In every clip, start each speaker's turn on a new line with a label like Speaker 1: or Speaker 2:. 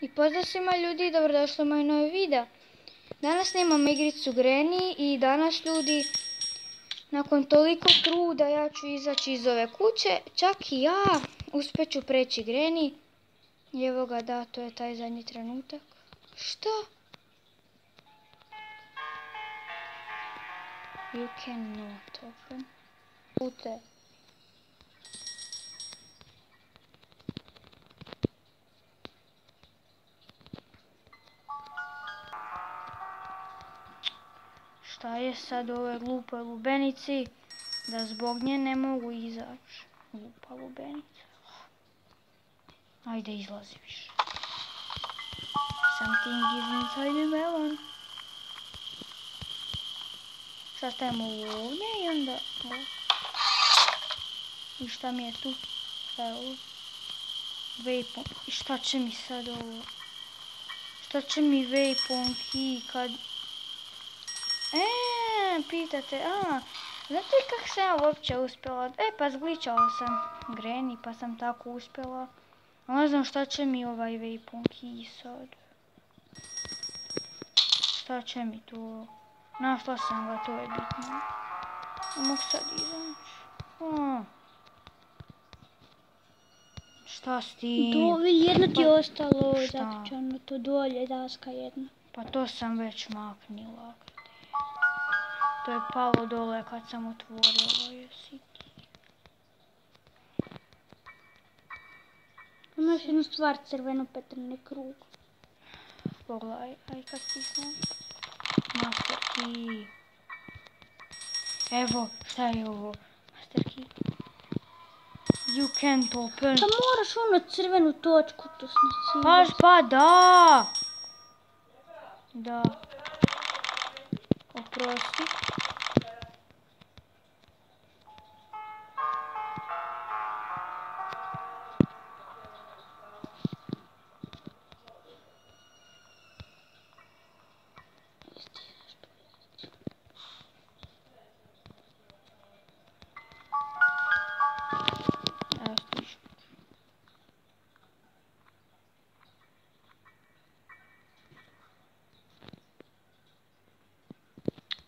Speaker 1: I pozdrav svima ljudi i dobrodošli u moj novi video. Danas snimamo igricu Granny i danas ljudi, nakon toliko truda ja ću izaći iz ove kuće. Čak i ja uspjeću preći Granny. I evo ga, da, to je taj zadnji trenutak. Šta? You cannot open. Pute. Šta je sad u ovoj glupoj lubenici da zbog nje ne mogu izaći? Glupa lubenica. Ajde, izlazi više. Something is inside the melon. Sad stavimo ovdje i onda... I šta mi je tu? Šta je ovo? Vape. I šta će mi sad ovo? Šta će mi vape on key kad... pitate, znate kako sam ja uopće uspjela? Pa zgličala sam Granny pa sam tako uspjela. Ne znam šta će mi ovaj vape on key sad. Šta će mi to? Našla sam ga, to je bitno. Ne mogu sad izaći. Šta s tim?
Speaker 2: Jedno ti je ostalo zatočeno, to dolje daska jedna.
Speaker 1: Pa to sam već maknila. To je palo dole kad sam otvorila, jesi ti.
Speaker 2: Imaš jednu stvar, crveno petrni krug.
Speaker 1: Pogledaj, aj kad stisnem. Master key. Evo, šta je ovo? Master key. You can't open.
Speaker 2: Pa moraš ono crvenu točku tu
Speaker 1: snacivati. Pa da! Da. Oprosti.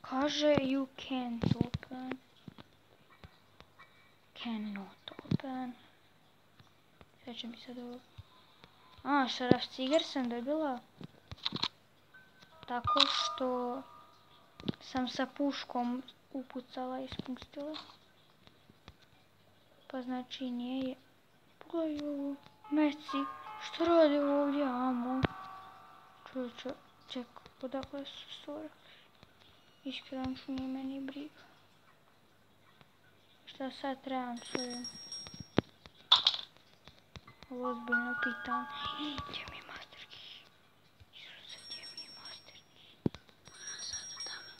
Speaker 1: Kaže you can't open. Cannot open. Sve će mi sad ovo... šaraf cigar sam dobila. Tako što sam sa puškom upucala i ispustila. Pa znači nije je... Pogledaj ovo. Meci. Što radi ovdje? Amo. Čovječe. Čekaj. Odakle su sorak? Iskreno što nije meni briga. Šta sad trebam s ovim? Ovo ozbiljno pitam. Gdje mi je master key? Isuse, gdje mi je master key? Sada tamo.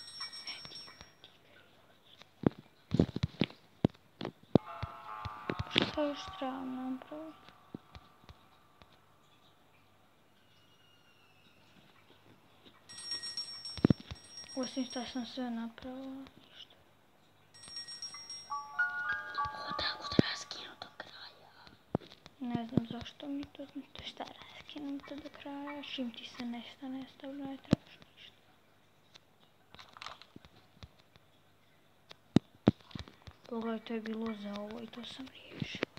Speaker 1: Šta još trebam napraviti? Osim što sam sve napravila, ništa.
Speaker 2: Tako treba skinuti do kraja.
Speaker 1: Ne znam zašto mi to šta raskinuti do kraja. Čim ti se nešto ne stavlja, ne trebaš ništa. Pogledaj, to je bilo za ovo i to sam riješila.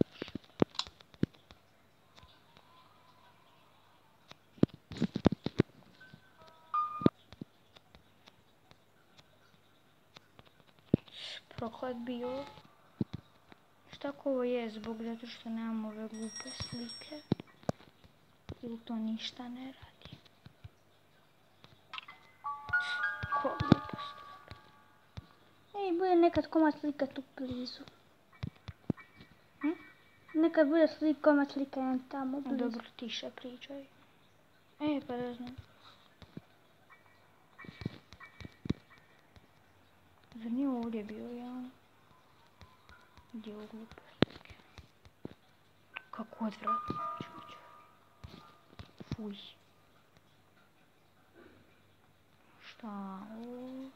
Speaker 1: Proklet bio. Šta ako ovo je zbog zato što nemam ove glupe slike? Ili to ništa ne radi? Ko glupost?
Speaker 2: Bude nekad komad slika tu blizu. Nekad bude komad slika jedan tamo blizu.
Speaker 1: Dobro, tiše pričaj. Pa da znam. Zar nije ovdje bio jedan? Gdje je ovo glupe slike? Kako odvratno. Fuj. Šta ovo?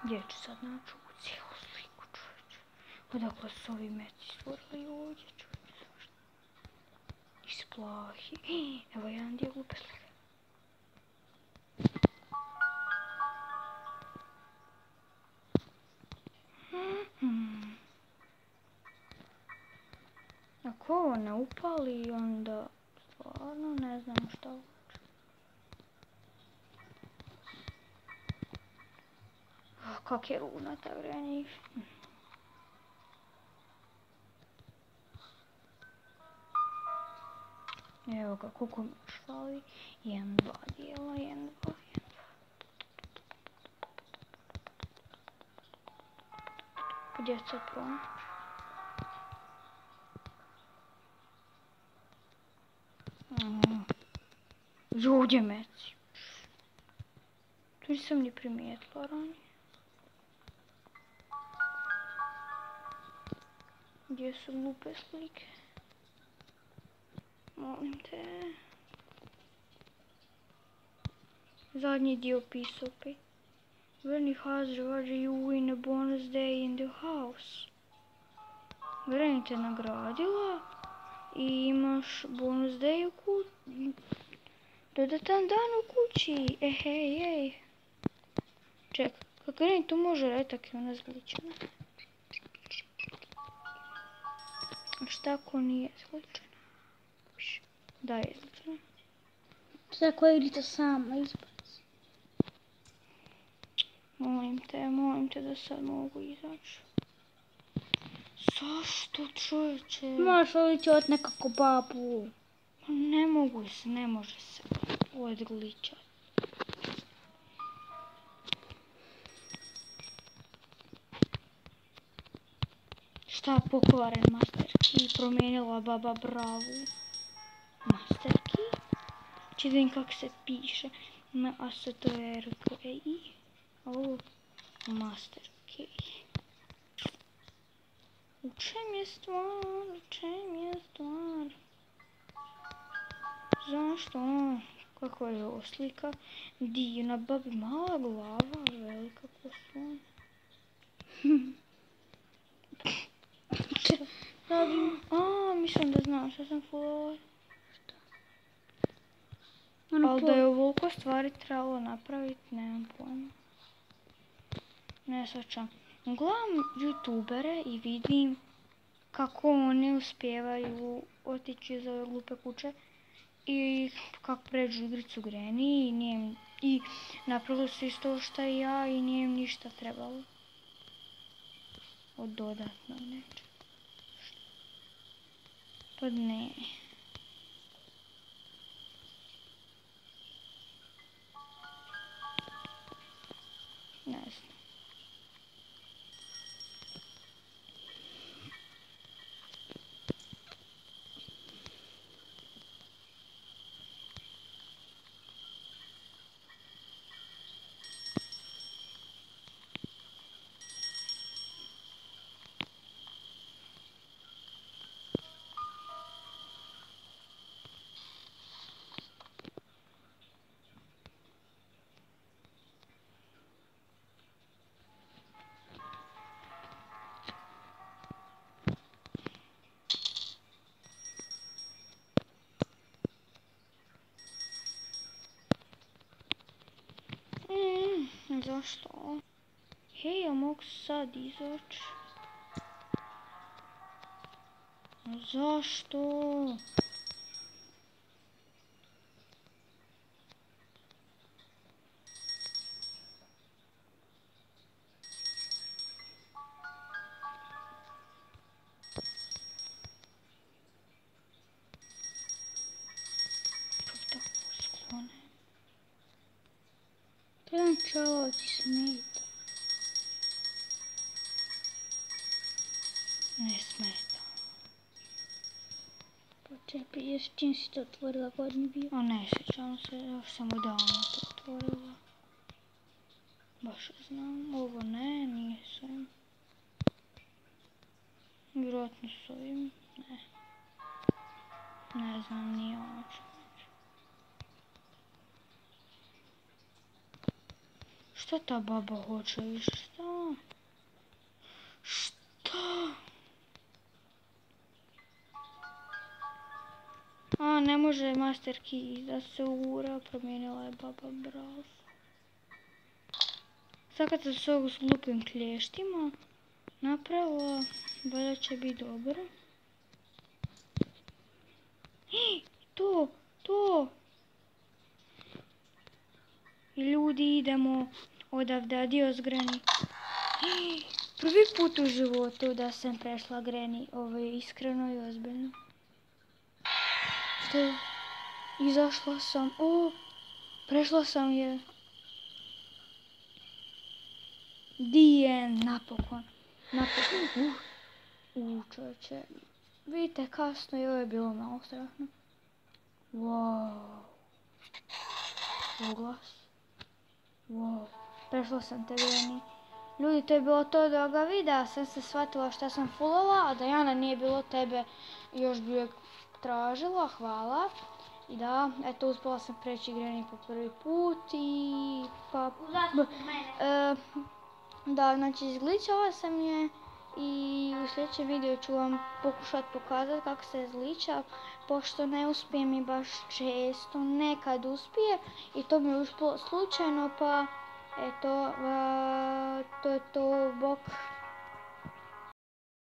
Speaker 1: Gdje ću sad naći ovu cijelu sliku, čovječe? Odakle su ovi meci stvorili ovdje, čovječe, zašto? Iz plahi. Evo jedan dio glupe slike. Ako ovo ne upali, onda stvarno ne znam šta uopće. Kak je runa ta grenjiv. Evo ga, koliko mi još fali. 1, 2 dijela, 1, 2, 1, 2. Gdje se pronaći? Ovdje meci. Tu nisam ni primijetila ranije. Gdje su glupe slike? Molim te. Zadnji dio pisao opet. Granny has rewarded you win a bonus day in the house. Granny te nagradila i imaš bonus day u kući. Dodatan dan u kući. Hej. Čekaj, kako Granny to može raditi, tako je ona zgličena. A šta ako nije zgličena? Da je zgličena.
Speaker 2: Šta koja igrica sama izbaci?
Speaker 1: Molim te da sad mogu izaći. Zašto, čovječe?
Speaker 2: Možeš uličat nekako babu.
Speaker 1: Ne može se odgličat. Šta pokvaren Master Key, promijenila baba bravu. Master Key? Či vidim kak se piše. M-A-S-T-R-K-I. Ovo Master Key. U čem je stvar? Zašto? Kako je ovo slika? Divna babi, mala glava, velika koslona. Mislim da znam što sam fulala. Ali da je ovoliko stvari trebalo napraviti, nemam pojma. Ne svačam. Gledam youtubere i vidim kako oni uspijevaju otići iz ove glupe kuće i kako pređu igricu Granny i napravili su isto što i ja i nije im ništa trebalo. Od dodatno neće. Pa ne. Ne znam. Zašto? Hej, ja mogu sad izaći. Zašto?
Speaker 2: Jedan čao ti smeta.
Speaker 1: Ne smeta.
Speaker 2: Pa čekaj, još čim si to otvorila godini bio?
Speaker 1: A ne sjećam se, još sam odavno to otvorila. Baš znam, ovo ne, nije s ovim. Vjerojatno s ovim, ne. Ne znam, nije ono što. Što ta baba hoće više? Šta? Šta? A, ne može master key da se ugura, promijenila je baba browse. Sad kad sam s ovog s glupim klještima napravila, valjda će biti dobro. To! I ljudi, idemo odavde, adios Granny. Prvi put u životu da sam prešla Granny, ovo je iskreno i ozbiljno. Što je? Izašla sam, prešla sam je. Napokon. Čovječe. Vidite, kasno i ovo je bilo malo strašno. Wow. Oglas. Wow. Prešla sam te Granny. Ljudi, to je bilo to od ovoga videa. Sam se shvatila šta sam fulala, a Dajana nije bilo tebe. Još bi uvijek tražila, hvala. I da, eto, uspjela sam preći Granny po prvi put i... Da, znači izgličala sam je i u sljedećem videu ću vam pokušati pokazati kako se izgliča, pošto ne uspije mi baš često, nekad uspije i to mi je uspjelo slučajno, pa eto, to je to, bok.